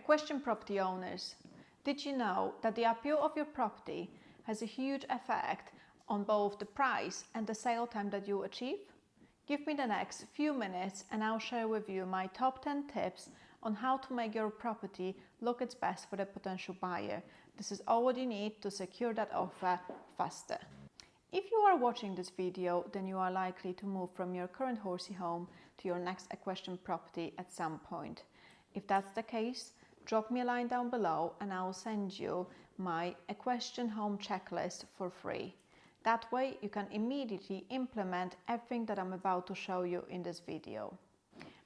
Equestrian property owners, did you know that the appeal of your property has a huge effect on both the price and the sale time that you achieve? Give me the next few minutes and I'll share with you my top 10 tips on how to make your property look its best for the potential buyer. This is all what you need to secure that offer faster. If you are watching this video, then you are likely to move from your current horsey home to your next equestrian property at some point. If that's the case, drop me a line down below and I'll send you my equestrian home checklist for free. That way you can immediately implement everything that I'm about to show you in this video.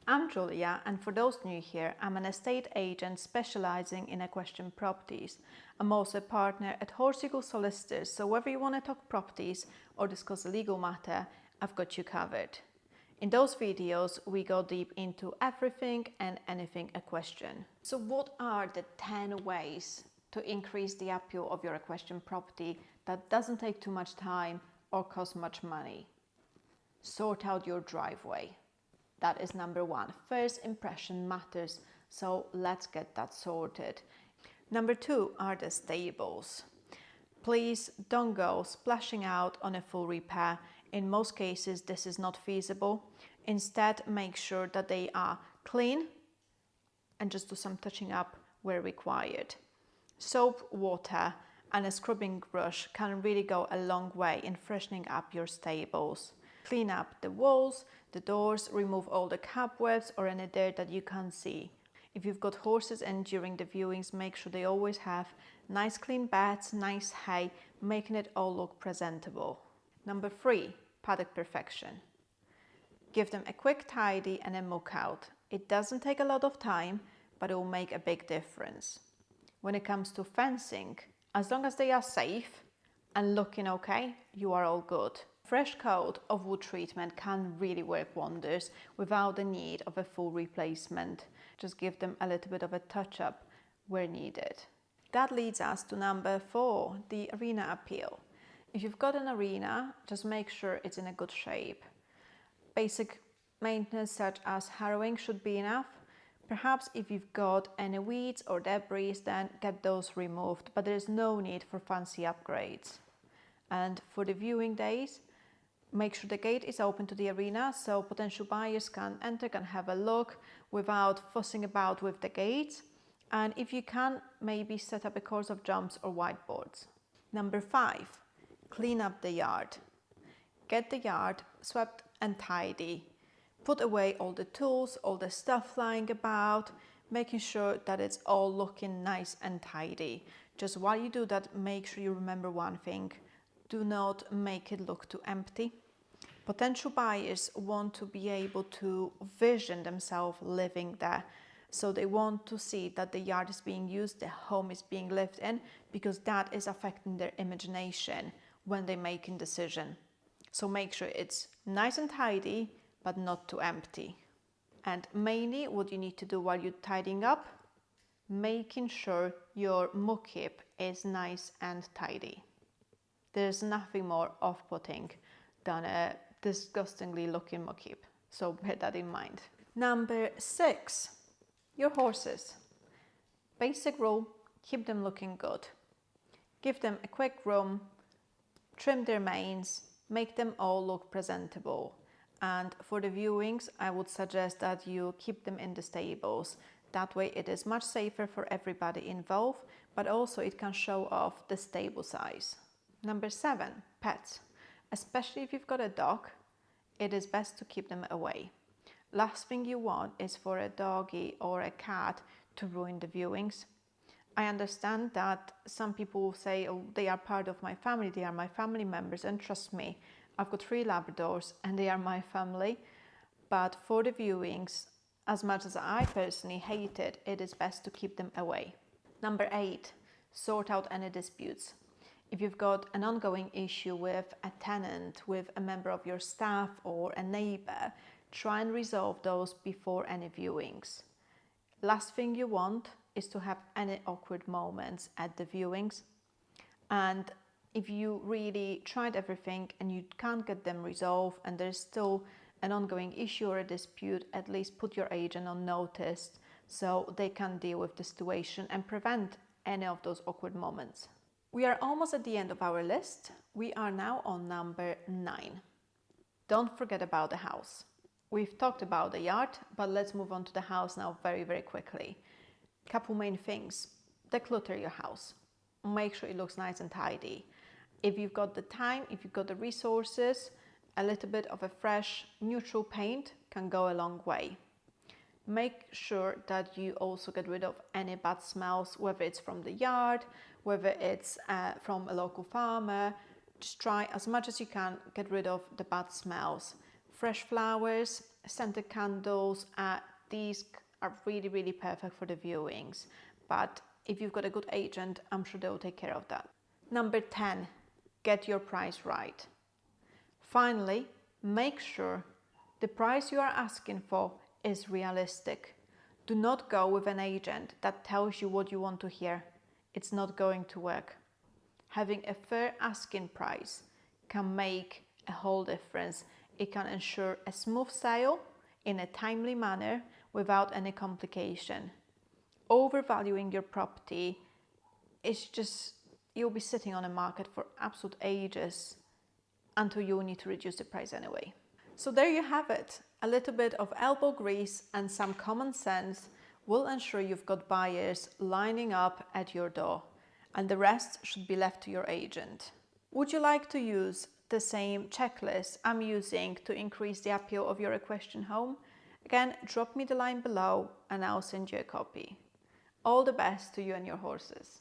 I'm Julia, and for those new here, I'm an estate agent specializing in equestrian properties. I'm also a partner at Horsey Goose Solicitors, so whether you want to talk properties or discuss a legal matter, I've got you covered. In those videos, we go deep into everything and anything equestrian. So what are the 10 ways to increase the appeal of your equestrian property that doesn't take too much time or cost much money? Sort out your driveway. That is number one. First impression matters, so let's get that sorted. Number two are the stables. Please don't go splashing out on a full repair. In most cases, this is not feasible. Instead, make sure that they are clean and just do some touching up where required. Soap, water, and a scrubbing brush can really go a long way in freshening up your stables. Clean up the walls, the doors, remove all the cobwebs or any dirt that you can't see. If you've got horses in during the viewings, make sure they always have nice clean beds, nice hay, making it all look presentable. Number three, paddock perfection. Give them a quick tidy and a muck out. It doesn't take a lot of time, but it will make a big difference. When it comes to fencing, as long as they are safe and looking okay, you are all good. Fresh coat of wood treatment can really work wonders without the need of a full replacement. Just give them a little bit of a touch-up where needed. That leads us to number four, the arena appeal. If you've got an arena, just make sure it's in a good shape. Basic maintenance such as harrowing should be enough. Perhaps if you've got any weeds or debris, then get those removed, but there's no need for fancy upgrades. And for the viewing days, make sure the gate is open to the arena so potential buyers can enter, can have a look without fussing about with the gates. And if you can, maybe set up a course of jumps or whiteboards. Number five, clean up the yard. Get the yard swept and tidy. Put away all the tools, all the stuff lying about, making sure that it's all looking nice and tidy. Just while you do that, make sure you remember one thing. Do not make it look too empty. Potential buyers want to be able to vision themselves living there. So they want to see that the yard is being used, the home is being lived in, because that is affecting their imagination when they're making a decision. So make sure it's nice and tidy, but not too empty. And mainly what you need to do while you're tidying up, making sure your muck heap is nice and tidy. There's nothing more off-putting than a disgustingly looking muck heap, so bear that in mind. Number six, your horses. Basic rule, keep them looking good. Give them a quick groom, trim their manes, make them all look presentable. And for the viewings, I would suggest that you keep them in the stables. That way it is much safer for everybody involved, but also it can show off the stable size. Number seven, pets. Especially if you've got a dog, it is best to keep them away. Last thing you want is for a doggy or a cat to ruin the viewings. I understand that some people will say, oh, they are part of my family, they are my family members, and trust me, I've got 3 Labradors and they are my family. But for the viewings, as much as I personally hate it, it is best to keep them away. Number 8, sort out any disputes. If you've got an ongoing issue with a tenant, with a member of your staff or a neighbor, try and resolve those before any viewings. Last thing you want is to have any awkward moments at the viewings. And if you really tried everything and you can't get them resolved and there's still an ongoing issue or a dispute, at least put your agent on notice so they can deal with the situation and prevent any of those awkward moments. We are almost at the end of our list. We are now on number 9. Don't forget about the house. We've talked about the yard, but let's move on to the house now very, very quickly. Couple main things. Declutter your house. Make sure it looks nice and tidy. If you've got the time, if you've got the resources, a little bit of a fresh, neutral paint can go a long way. Make sure that you also get rid of any bad smells, whether it's from the yard, whether it's from a local farmer. Just try as much as you can get rid of the bad smells. Fresh flowers, scented candles, these are really, really perfect for the viewings. But if you've got a good agent, I'm sure they'll take care of that. Number 10, get your price right. Finally, make sure the price you are asking for is realistic. Do not go with an agent that tells you what you want to hear. It's not going to work. Having a fair asking price can make a whole difference. It can ensure a smooth sale in a timely manner without any complication. Overvaluing your property is just, you'll be sitting on a market for absolute ages until you'll need to reduce the price anyway. So there you have it. A little bit of elbow grease and some common sense will ensure you've got buyers lining up at your door, and the rest should be left to your agent. Would you like to use the same checklist I'm using to increase the appeal of your equestrian home? Again, drop me the line below and I'll send you a copy. All the best to you and your horses.